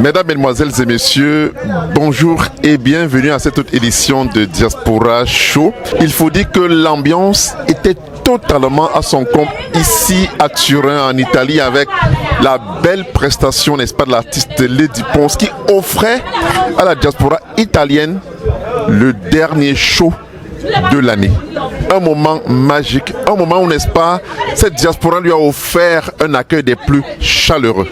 Mesdames, Mesdemoiselles et Messieurs, bonjour et bienvenue à cette autre édition de Diaspora Show. Il faut dire que l'ambiance était totalement à son compte ici à Turin en Italie avec la belle prestation, n'est-ce pas, de l'artiste Lady Ponce qui offrait à la diaspora italienne le dernier show de l'année. Un moment magique, un moment où, n'est-ce pas, cette diaspora lui a offert un accueil des plus chaleureux.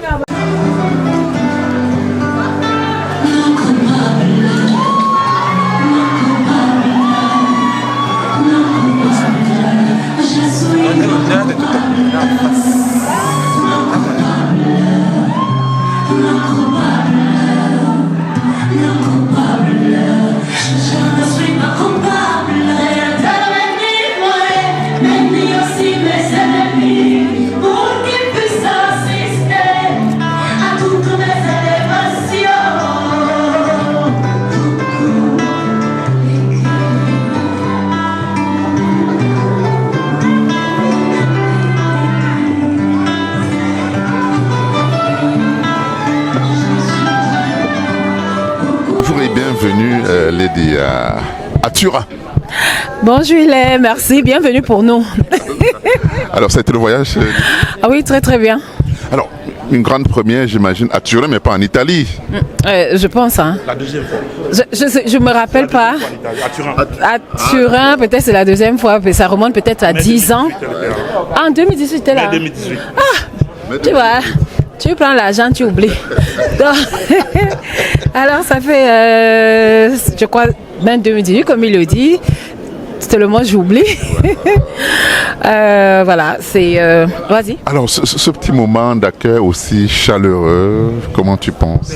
Bienvenue Lady à Turin. Bonjour Hélène, merci, bienvenue pour nous. Alors c'était le voyage Ah oui, très très bien. Alors, une grande première j'imagine à Turin mais pas en Italie. Je pense. Hein. La deuxième fois. Je me rappelle pas. À Turin. À Turin, peut-être c'est la deuxième fois, mais ça remonte peut-être à 10 ans. Ah, en 2018, tu es là. 2018. Ah, tu vois. Tu prends l'argent, tu oublies. Donc, alors, ça fait, je crois, même 2018, comme il le dit. C'était le mois, j'oublie. Voilà, c'est... vas-y. Alors, ce petit moment d'accueil aussi chaleureux, comment tu penses?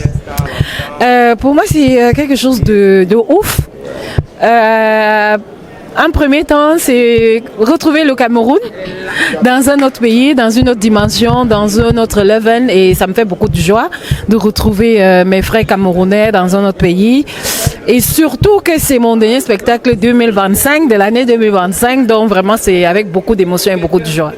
Pour moi, c'est quelque chose de ouf. En premier temps, c'est retrouver le Cameroun dans un autre pays, dans une autre dimension, dans un autre level. Et ça me fait beaucoup de joie de retrouver mes frères camerounais dans un autre pays. Et surtout que c'est mon dernier spectacle 2025, de l'année 2025. Donc vraiment, c'est avec beaucoup d'émotion et beaucoup de joie.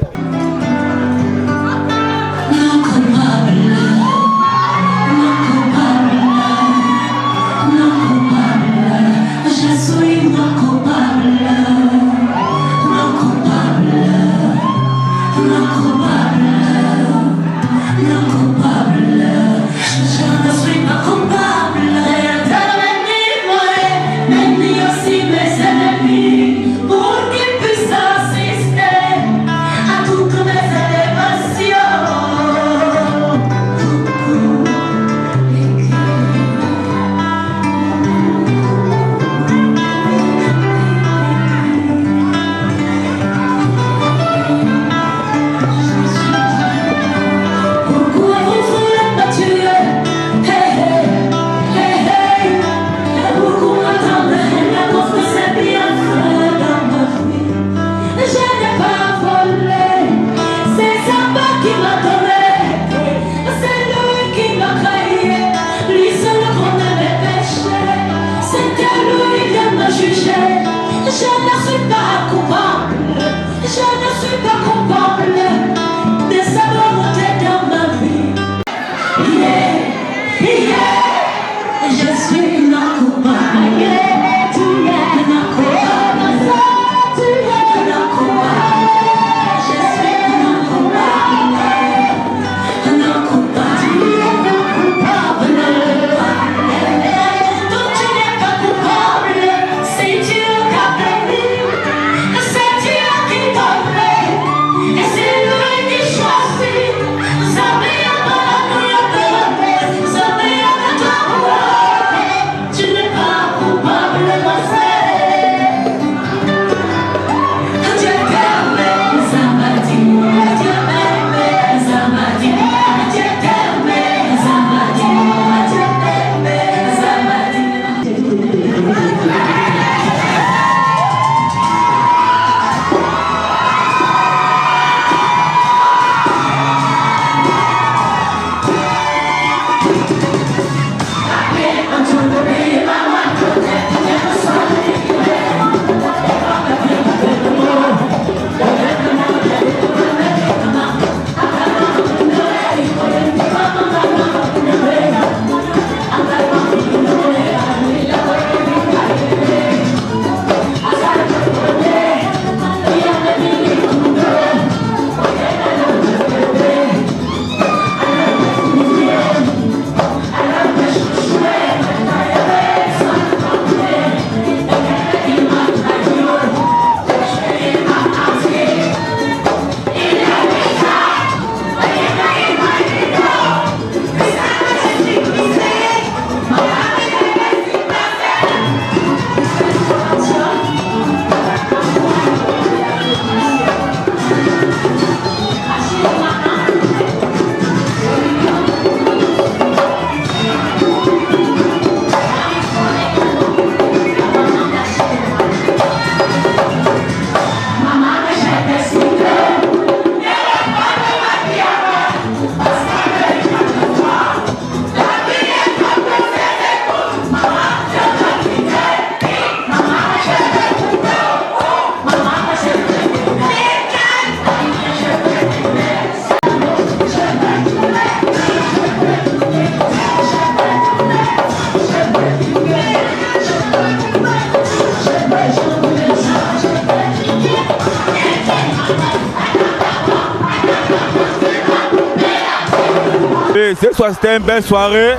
Et ce soir, c'était une belle soirée.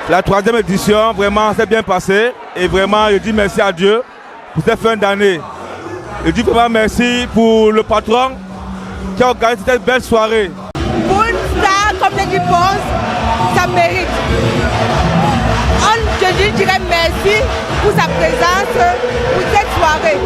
La 3e édition, vraiment, s'est bien passée. Et vraiment, je dis merci à Dieu pour cette fin d'année. Je dis vraiment merci pour le patron qui a organisé cette belle soirée. Pour une star comme Lady Ponce, ça mérite. Je dirais merci pour sa présence, pour cette soirée.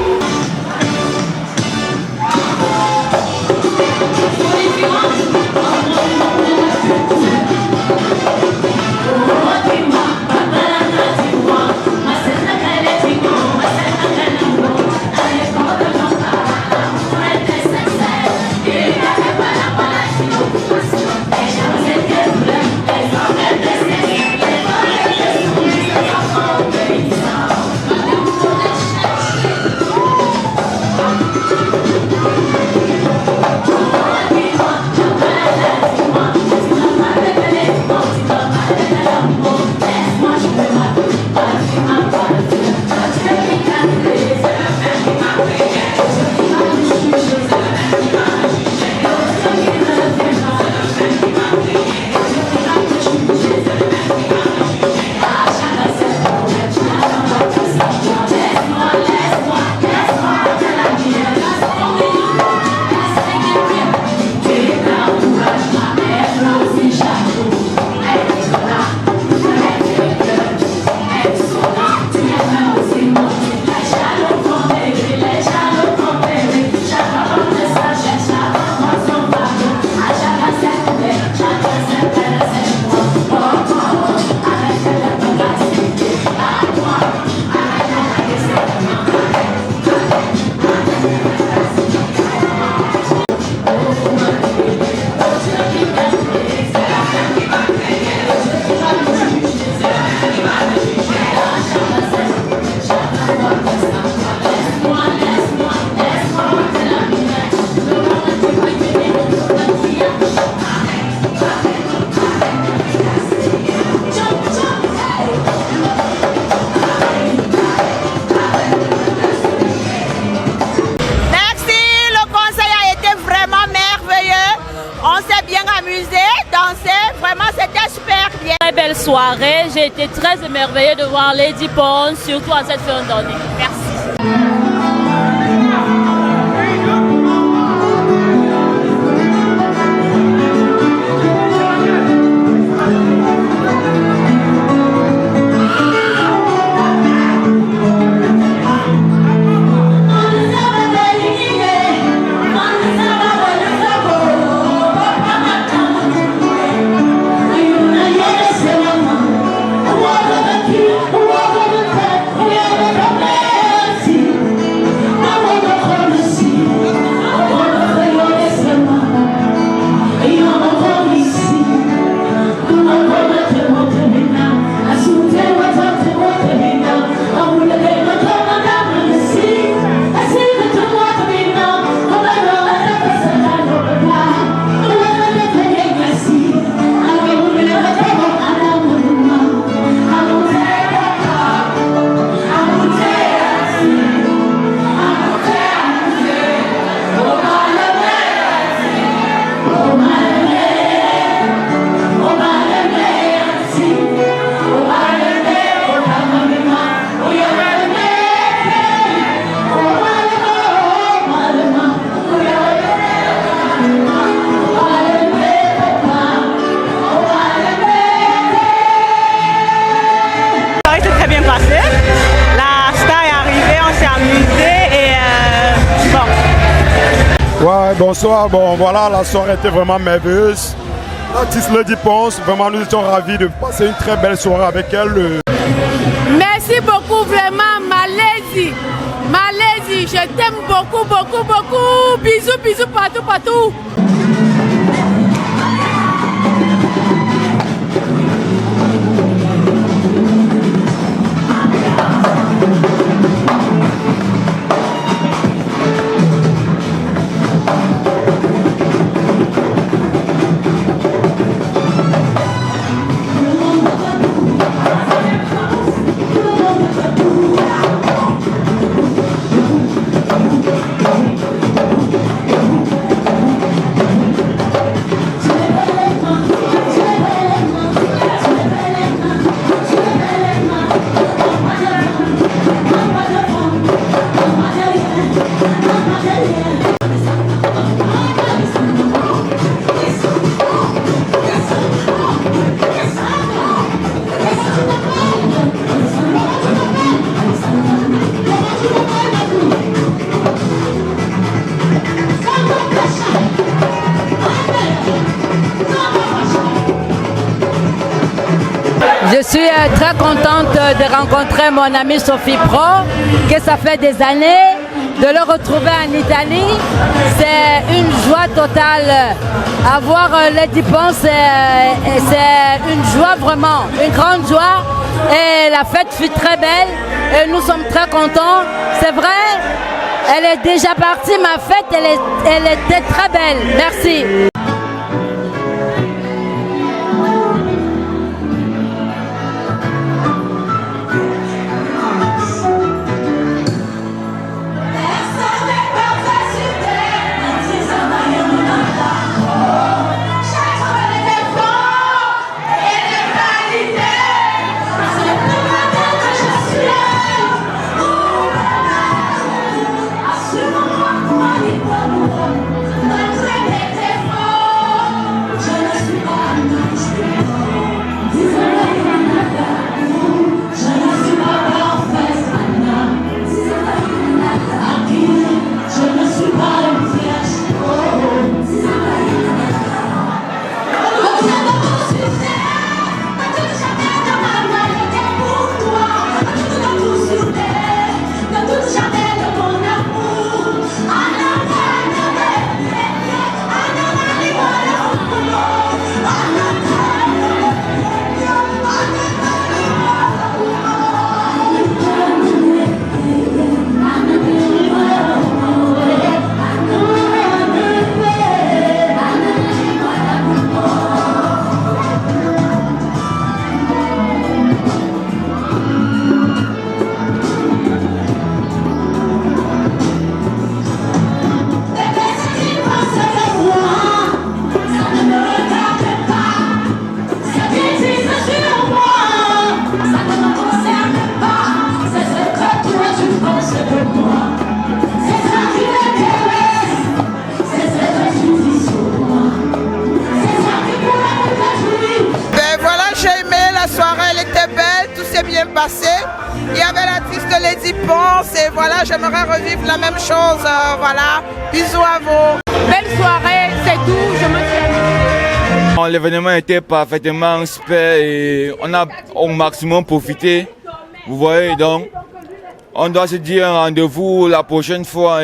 Soirée, j'ai été très émerveillée de voir Lady Ponce, surtout à cette fin d'année. Merci. Ouais, bonsoir. Bon, voilà, la soirée était vraiment merveilleuse. L'artiste Lady Ponce, vraiment, nous étions ravis de passer une très belle soirée avec elle. Merci beaucoup, vraiment, Malaisie. Malaisie, je t'aime beaucoup, beaucoup, beaucoup. Bisous, bisous partout, partout. Je suis très contente de rencontrer mon amie Sophie Pro, que ça fait des années. De le retrouver en Italie, c'est une joie totale. Avoir Lady Pons, c'est une joie vraiment, une grande joie. Et la fête fut très belle et nous sommes très contents. C'est vrai, elle est déjà partie, ma fête, elle était très belle. Merci. Passé. Il y avait l'artiste Lady Pons et voilà, j'aimerais revivre la même chose. Voilà, bisous à vous. Belle soirée, c'est tout, je me suis amusée. L'événement était parfaitement super et on a au maximum profité. Vous voyez, donc on doit se dire un rendez-vous la prochaine fois.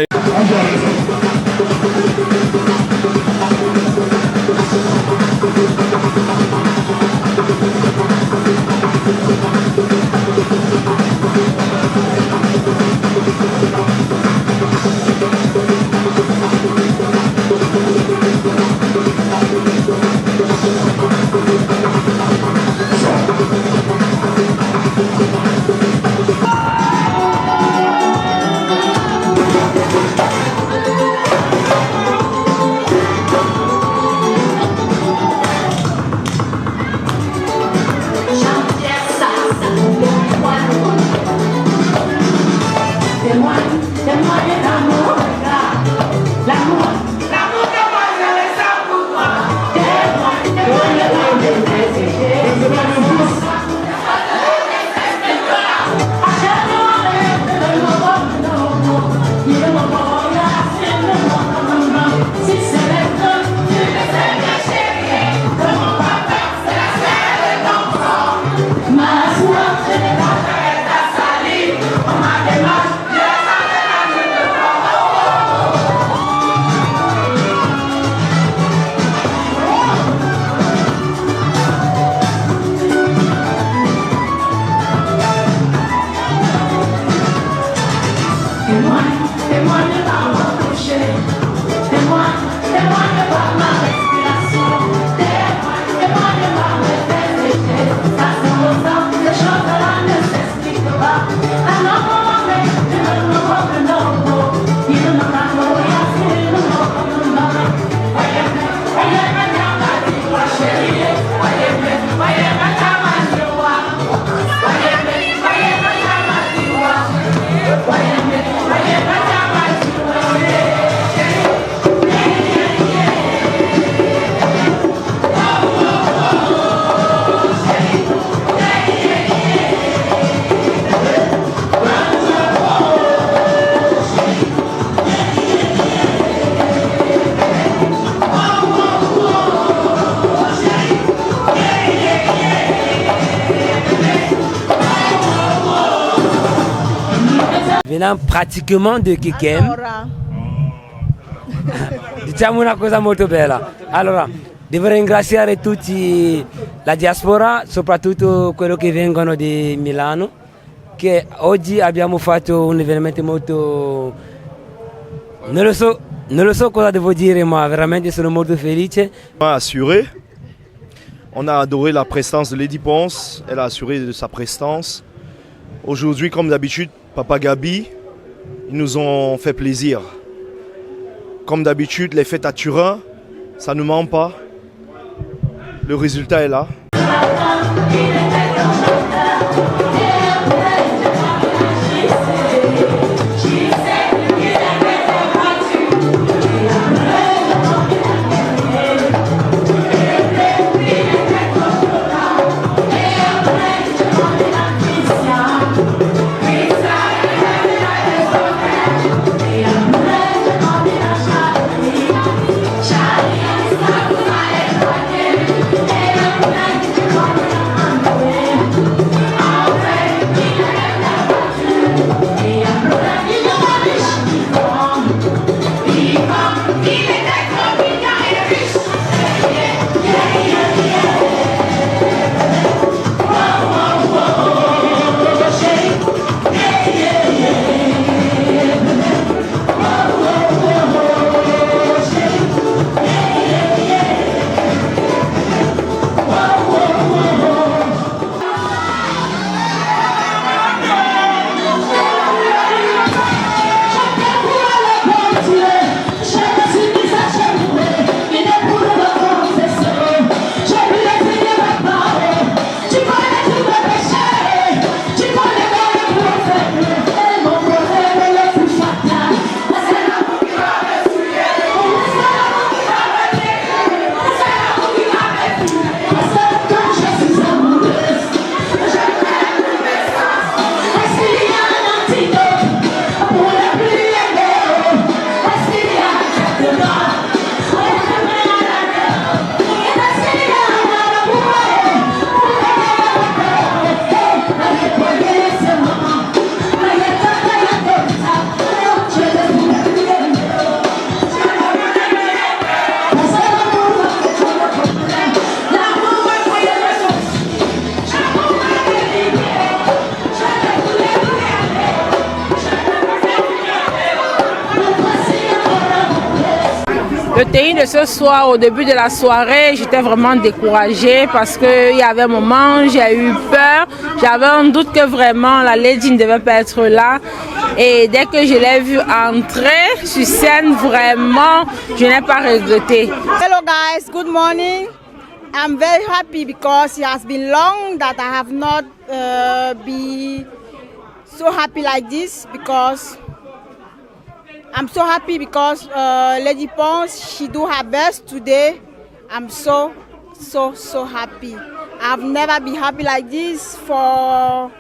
venant pratiquement de Kekem. Diciamo una cosa molto bella. Allora, devo ringraziare tutti la diaspora, soprattutto quelli che vengono di Milano, che oggi abbiamo fatto un evento molto... Non lo so cosa devo dire, ma veramente sono molto felice. Assuré. On a adoré la prestance de Lady Ponce, elle a assuré de sa prestance. Aujourd'hui, comme d'habitude, Papa Gabi, ils nous ont fait plaisir. Comme d'habitude, les fêtes à Turin, ça ne ment pas. Le résultat est là. Le tennis de ce soir, au début de la soirée, j'étais vraiment découragée parce qu'il y avait un moment, j'ai eu peur. J'avais un doute que vraiment la Lady ne devait pas être là. Et dès que je l'ai vue entrer sur scène, vraiment, je n'ai pas regretté. Hello guys, good morning. I'm very happy because it has been long that I have not been so happy like this because I'm so happy because Lady Ponce, she do her best today. I'm so happy. I've never been happy like this for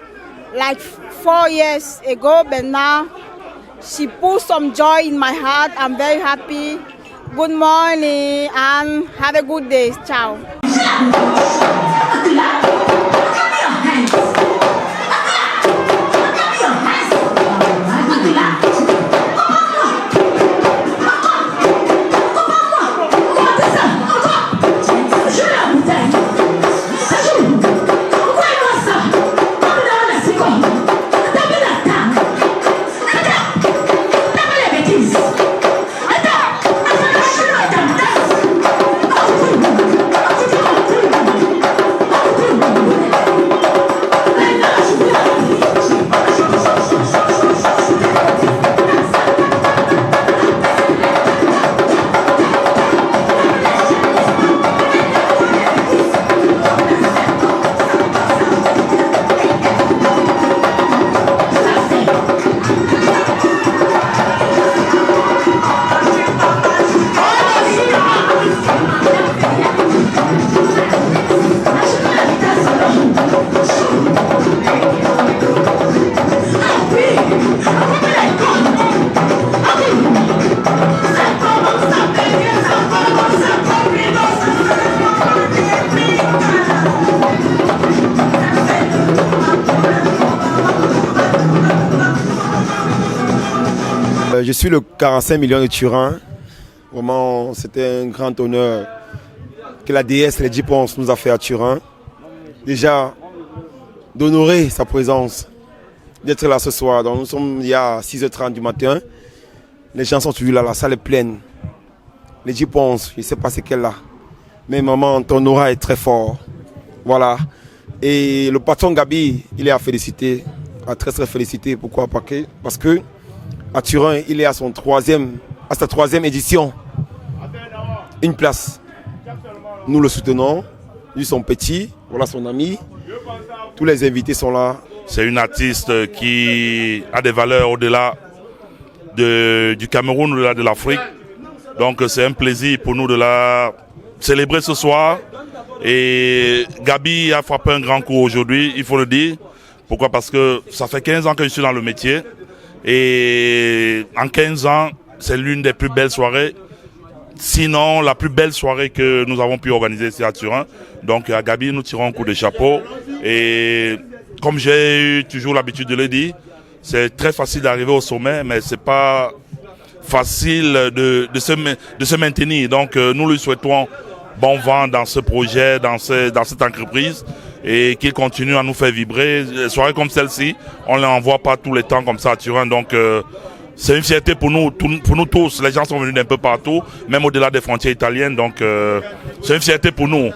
like 4 years ago, but now she put some joy in my heart. I'm very happy. Good morning and have a good day. Ciao. Je suis le 45 millions de Turin. Vraiment, c'était un grand honneur que la déesse Lady Ponce nous a fait à Turin. Déjà, d'honorer sa présence, d'être là ce soir. Donc, nous sommes il y a 6h30 du matin. Les gens sont toujours là, la salle est pleine. Lady Ponce, je ne sais pas ce qu'elle a. Mais maman, ton aura est très fort. Voilà. Et le patron Gabi, il est à féliciter, à très très féliciter. Pourquoi? Parce que à Turin, il est à sa troisième édition. Une place. Nous le soutenons. Lui, son petit, voilà son ami. Tous les invités sont là. C'est une artiste qui a des valeurs au-delà du Cameroun, au-delà de l'Afrique. Donc c'est un plaisir pour nous de la célébrer ce soir. Et Gabi a frappé un grand coup aujourd'hui, il faut le dire. Pourquoi? Parce que ça fait 15 ans que je suis dans le métier. Et en 15 ans, c'est l'une des plus belles soirées. Sinon, la plus belle soirée que nous avons pu organiser ici à Turin. Donc à Gabi, nous tirons un coup de chapeau. Et comme j'ai eu toujours l'habitude de le dire, c'est très facile d'arriver au sommet, mais c'est pas facile de se maintenir. Donc nous lui souhaitons bon vent dans ce projet, dans cette entreprise, et qu'il continue à nous faire vibrer. Des soirées comme celle-ci, on ne les envoie pas tous les temps comme ça à Turin. Donc c'est une fierté pour nous tous. Les gens sont venus d'un peu partout, même au-delà des frontières italiennes. Donc c'est une fierté pour nous.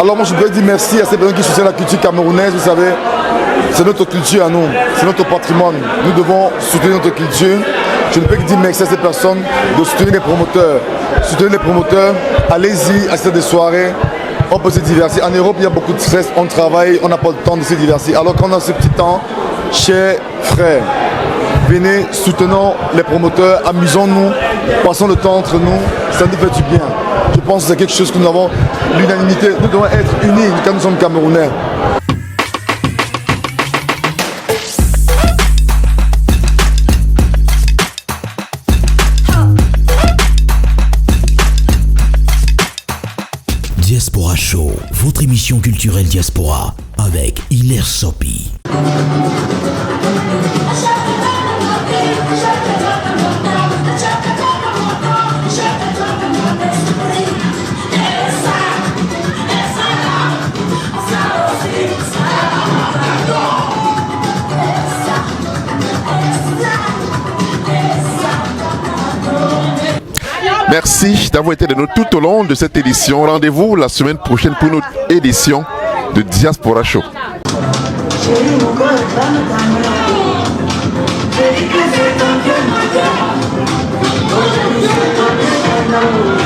Alors moi je voudrais dire merci à ces personnes qui soutiennent la culture camerounaise. Vous savez, c'est notre culture à nous, c'est notre patrimoine. Nous devons soutenir notre culture. Je ne peux que dire merci à ces personnes de soutenir les promoteurs. Soutenir les promoteurs, allez-y, assister à des soirées, on peut se divertir. En Europe, il y a beaucoup de stress, on travaille, on n'a pas le temps de se divertir. Alors qu'on a ce petit temps, chers frères, venez, soutenons les promoteurs, amusons-nous, passons le temps entre nous, ça nous fait du bien. Je pense que c'est quelque chose que nous avons l'unanimité. Nous devons être unis quand nous sommes Camerounais. Diaspora Show, votre émission culturelle diaspora avec Hilaire Sopi. Merci d'avoir été de nous tout au long de cette édition. Rendez-vous la semaine prochaine pour notre édition de Diaspora Show. Thank you.